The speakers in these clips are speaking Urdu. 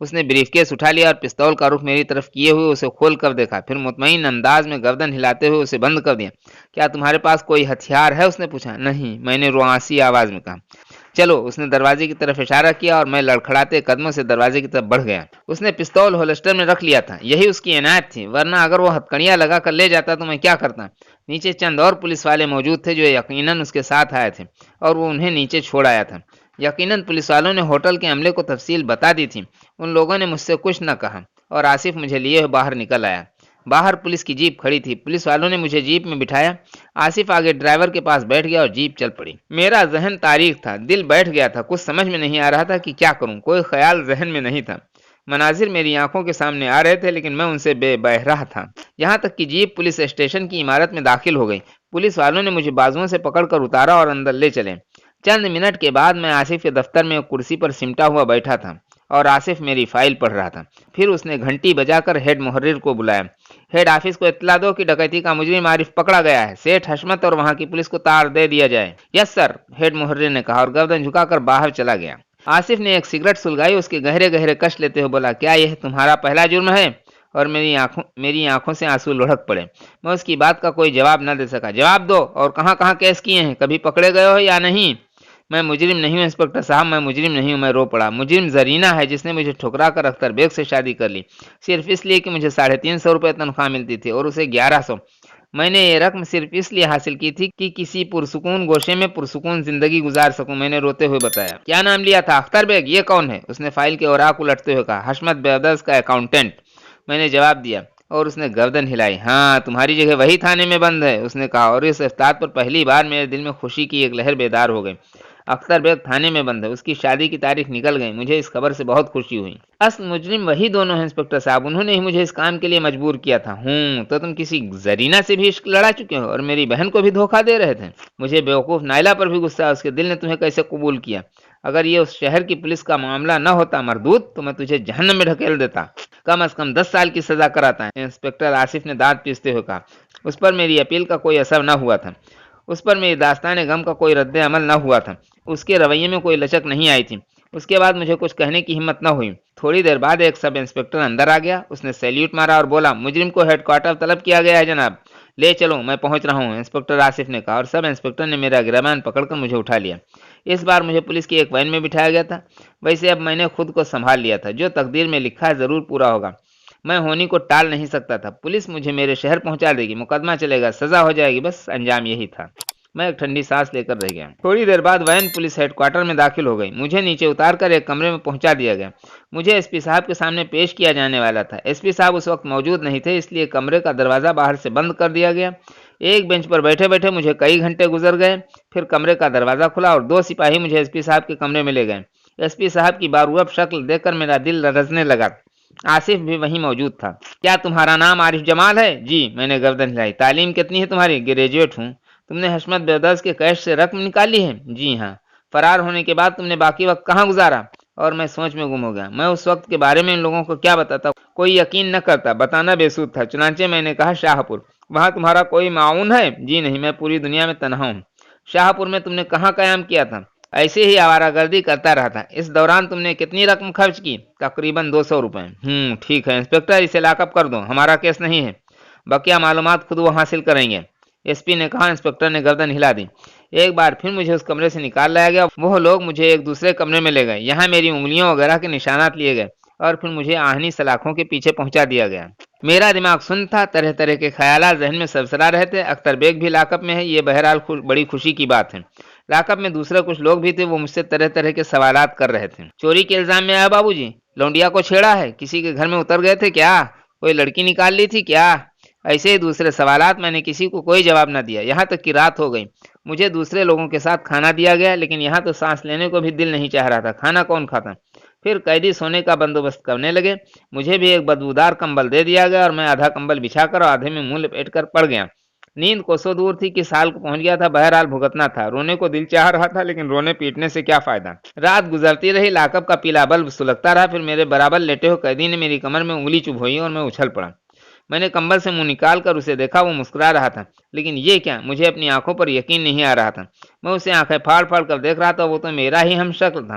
اس نے بریف کیس اٹھا لیا اور پستول کا رخ میری طرف کیے ہوئے اسے کھول کر دیکھا، پھر مطمئن انداز میں گردن ہلاتے ہوئے اسے بند کر دیا۔ کیا تمہارے پاس کوئی ہتھیار ہے؟ اس نے پوچھا۔ نہیں، میں نے روآنسی آواز میں کہا۔ چلو، اس نے دروازے کی طرف اشارہ کیا اور میں لڑکھڑاتے قدموں سے دروازے کی طرف بڑھ گیا۔ اس نے پستول ہولسٹر میں رکھ لیا تھا، یہی اس کی عنایت تھی، ورنہ اگر وہ ہتکڑیاں لگا کر لے جاتا تو میں کیا کرتا؟ نیچے چند اور پولیس والے موجود تھے جو یقیناً اس کے ساتھ آئے تھے اور وہ انہیں نیچے چھوڑ آیا تھا۔ یقیناً پولیس والوں نے ہوٹل کے عملے کو تفصیل بتا دی تھی۔ ان لوگوں نے مجھ سے کچھ نہ کہا اور آصف مجھے لیے باہر نکل آیا۔ باہر پولیس کی جیپ کھڑی تھی، پولیس والوں نے مجھے جیپ میں بٹھایا۔ آصف آگے ڈرائیور کے پاس بیٹھ گیا اور جیپ چل پڑی۔ میرا ذہن تاریک تھا، دل بیٹھ گیا تھا، کچھ سمجھ میں نہیں آ رہا تھا کہ کیا کروں، کوئی خیال ذہن میں نہیں تھا۔ مناظر میری آنکھوں کے سامنے آ رہے تھے لیکن میں ان سے بے بہرہ تھا۔ یہاں تک کہ جیپ پولیس اسٹیشن کی عمارت میں داخل ہو گئی۔ پولیس والوں نے مجھے بازوؤں سے پکڑ کر اتارا اور اندر لے چلے۔ چند منٹ کے بعد میں آصف کے دفتر میں ایک کرسی پر سمٹا ہوا بیٹھا تھا اور آصف میری فائل پڑھ رہا تھا۔ پھر اس نے گھنٹی بجا کر ہیڈ محرر کو بلایا۔ ہیڈ آفس کو اطلاع دو کہ ڈکیتی کا مجرم عارف پکڑا گیا ہے، سیٹھ حشمت اور وہاں کی پولیس کو تار دے دیا جائے۔ یس سر، ہیڈ محرر نے کہا اور گردن جھکا کر باہر چلا گیا۔ آصف نے ایک سگریٹ سلگائی، اس کے گہرے گہرے کش لیتے ہوئے بولا، کیا یہ تمہارا پہلا جرم ہے؟ اور میری آنکھوں سے آنسو لڑھک پڑے۔ میں اس کی بات کا کوئی جواب نہ دے سکا۔ جواب دو، اور کہاں کہاں کیس کیے ہیں؟ کبھی پکڑے گئے ہو یا نہیں؟ میں مجرم نہیں ہوں انسپکٹر صاحب، میں مجرم نہیں ہوں۔ میں رو پڑا۔ مجرم زرینہ ہے جس نے مجھے ٹھکرا کر اختر بیگ سے شادی کر لی، صرف اس لیے کہ مجھے 350 روپے تنخواہ ملتی تھی اور اسے 1100۔ میں نے یہ رقم صرف اس لیے حاصل کی تھی کہ کسی پرسکون گوشے میں پرسکون زندگی گزار سکوں، میں نے روتے ہوئے بتایا۔ کیا نام لیا تھا؟ اختر بیگ۔ یہ کون ہے؟ اس نے فائل کے اوراق الٹتے ہوئے کہا۔ حشمت برادرز کا اکاؤنٹنٹ، میں نے جواب دیا اور اس نے گردن ہلائی۔ ہاں، تمہاری جگہ وہی تھانے میں بند ہے، اس نے کہا، اور اس افتاد پر پہلی بار میرے دل میں خوشی کی ایک لہر بیدار ہو گئی۔ اختر بیگ تھانے میں بند ہے، اس کی شادی کی تاریخ نکل گئی، مجھے اس خبر سے بہت خوشی ہوئی۔ اصل مجرم وہی دونوں ہیں انسپکٹر صاحب، انہوں نے ہی مجھے اس کام کے لیے مجبور کیا تھا۔ تو تم کسی زرینہ سے بھی عشق لڑا چکے ہو اور میری بہن کو بھی دھوکہ دے رہے تھے؟ مجھے بیوقوف نائلہ پر بھی غصہ ہے، اس کے دل نے تمہیں کیسے قبول کیا؟ اگر یہ اس شہر کی پولیس کا معاملہ نہ ہوتا مردود تو میں تجھے جہنم میں ڈھکیل دیتا، کم از کم 10 سال کی سزا کراتا ہے۔ انسپکٹر آصف نے دانت پیستے ہوئے کہا۔ اس پر میری اپیل کا کوئی اثر نہ ہوا تھا، اس پر میری داستان غم کا کوئی رد عمل نہ ہوا تھا، اس کے رویے میں کوئی لچک نہیں آئی تھی۔ اس کے بعد مجھے کچھ کہنے کی ہمت نہ ہوئی۔ تھوڑی دیر بعد ایک سب انسپکٹر اندر آ گیا، اس نے سیلیوٹ مارا اور بولا، مجرم کو ہیڈ کوارٹر طلب کیا گیا ہے جناب، لے چلو، میں پہنچ رہا ہوں، انسپکٹر آصف نے کہا، اور سب انسپکٹر نے میرا گریبان پکڑ کر مجھے اٹھا لیا۔ اس بار مجھے پولیس کی ایک وین میں بٹھایا گیا تھا۔ ویسے اب میں نے خود کو سنبھال لیا تھا، جو تقدیر میں لکھا ہے ضرور پورا ہوگا، میں ہونی کو ٹال نہیں سکتا تھا۔ پولیس مجھے میرے شہر پہنچا دے گی، مقدمہ چلے گا، سزا ہو جائے گی، بس انجام یہی تھا۔ میں ایک ٹھنڈی سانس لے کر رہ گیا۔ تھوڑی دیر بعد وین پولیس ہیڈ کوارٹر میں داخل ہو گئی، مجھے نیچے اتار کر ایک کمرے میں پہنچا دیا گیا۔ مجھے ایس پی صاحب کے سامنے پیش کیا جانے والا تھا۔ ایس پی صاحب اس وقت موجود نہیں تھے، اس لیے کمرے کا دروازہ باہر سے بند کر دیا گیا۔ ایک بینچ پر بیٹھے بیٹھے مجھے کئی گھنٹے گزر گئے، پھر کمرے کا دروازہ کھلا اور 2 سپاہی مجھے ایس پی صاحب کے کمرے میں لے گئے۔ ایس پی صاحب کی باروب شکل دیکھ کر میرا دل لرزنے لگا۔ آصف بھی وہیں موجود تھا۔ کیا تمہارا نام عارف جمال ہے؟ جی، میں نے گردن ہلائی۔ تعلیم کتنی ہے تمہاری؟ گریجویٹ ہوں۔ تم نے حشمت برادرز کے کیش سے رقم نکالی ہے؟ جی ہاں۔ فرار ہونے کے بعد تم نے باقی وقت کہاں گزارا؟ اور میں سوچ میں گم ہو گیا۔ میں اس وقت کے بارے میں ان لوگوں کو کیا بتاتا؟ کوئی یقین نہ کرتا، بتانا بے سود تھا، چنانچہ میں نے کہا شاہ پور۔ وہاں تمہارا کوئی معاون ہے؟ جی نہیں، میں پوری دنیا میں تنہا ہوں۔ شاہ پور میں تم نے کہاں قیام کیا تھا؟ ایسے ہی آوارہ گردی کرتا رہا تھا۔ اس دوران تم نے کتنی رقم خرچ کی؟ تقریباً 200 روپے۔ ٹھیک ہے انسپکٹر، اسے لاک اپ کر دو، ہمارا کیس نہیں ہے، بقیہ معلومات خود وہ حاصل کریں گے، ایس پی نے کہا۔ انسپکٹر نے گردن ہلا دی۔ ایک بار پھر مجھے اس کمرے سے نکال لایا گیا۔ وہ لوگ مجھے ایک دوسرے کمرے میں لے گئے، یہاں میری انگلیوں وغیرہ کے نشانات لیے گئے اور پھر مجھے آہنی سلاخوں کے پیچھے پہنچا دیا گیا۔ میرا دماغ سن تھا، طرح طرح کے خیالات ذہن میں سرسرا رہے تھے۔ اختر بیگ بھی لاک اپ میں ہے، یہ بہرحال بڑی خوشی کی بات ہے۔ لاک اپ میں دوسرے کچھ لوگ بھی تھے، وہ مجھ سے طرح طرح کے سوالات کر رہے تھے۔ چوری کے الزام میں آیا بابو جی؟ لونڈیا کو چھیڑا ہے؟ کسی کے گھر میں اتر گئے تھے کیا؟ کوئی لڑکی نکال لی تھی کیا؟ ایسے ہی دوسرے سوالات۔ میں نے کسی کو کوئی جواب نہ دیا، یہاں تک کہ رات ہو گئی۔ مجھے دوسرے لوگوں کے ساتھ کھانا دیا گیا، لیکن یہاں تو سانس لینے کو بھی دل نہیں چاہ رہا تھا، کھانا کون کھاتا؟ پھر قیدی سونے کا بندوبست کرنے لگے، مجھے بھی ایک بدبودار کمبل دے دیا گیا اور میں آدھا کمبل بچھا کر اور آدھے میں منہ لپیٹ کر پڑ گیا۔ نیند کوسوں دور تھی، کس حال کو پہنچ گیا تھا، بہرحال بھگتنا تھا۔ رونے کو دل چاہ رہا تھا، لیکن رونے پیٹنے سے کیا فائدہ۔ رات گزرتی رہی، لاک اپ کا پیلا بلب سلگتا رہا، پھر میرے برابر لیٹے ہوئے قیدی نے میری کمر میں انگلی چبھوئی اور میں اچھل پڑا۔ میں نے کمبل سے منہ نکال کر اسے دیکھا، وہ مسکرا رہا تھا، لیکن یہ کیا؟ مجھے اپنی آنکھوں پر یقین نہیں آ رہا تھا۔ میں اسے آنکھیں پھاڑ پھاڑ کر دیکھ رہا تھا، وہ تو میرا ہی ہم شکل تھا۔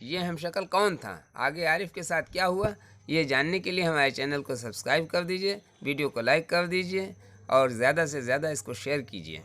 یہ ہم شکل کون تھا، آگے عارف کے ساتھ کیا ہوا، یہ جاننے کے لیے ہمارے چینل کو سبسکرائب کر دیجئے، ویڈیو کو لائک کر دیجئے اور زیادہ سے زیادہ اس کو شیئر کیجئے۔